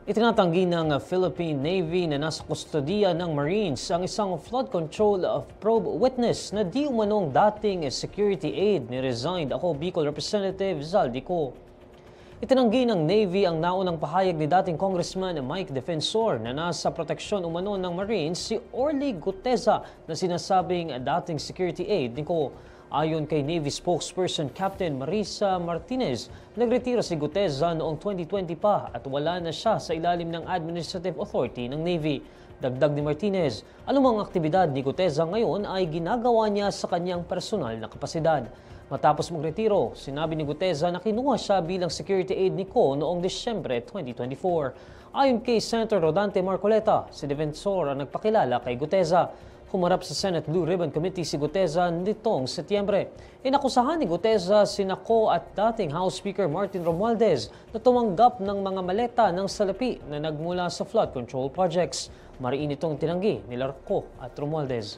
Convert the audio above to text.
Itinatanggi ng Philippine Navy na nasa kustodiya ng Marines ang isang flood control probe witness na di umanong dating security aide ni resigned ako Bicol Representative Zaldico. Itinanggi ng Navy ang naunang pahayag ni dating Congressman Mike Defensor na nasa proteksyon umano ng Marines si Orly Guteza na sinasabing dating security aide nito. Ayon kay Navy spokesperson Captain Marisa Martinez, nagretiro si Guteza noong 2020 pa at wala na siya sa ilalim ng Administrative Authority ng Navy. Dagdag ni Martinez, anumang aktibidad ni Guteza ngayon ay ginagawa niya sa kanyang personal na kapasidad. Matapos magretiro, sinabi ni Guteza na kinuha siya bilang security aide ni Co noong Disyembre 2024. Ayon kay Senator Rodante Marcoleta, si Defensor ang nagpakilala kay Guteza. Humarap sa Senate Blue Ribbon Committee si Guteza nitong Setyembre. Inakusahan ni Guteza sina Co at dating House Speaker Martin Romualdez na tumanggap ng mga maleta ng salapi na nagmula sa flood control projects. Mariin itong tinanggi nila Co at Romualdez.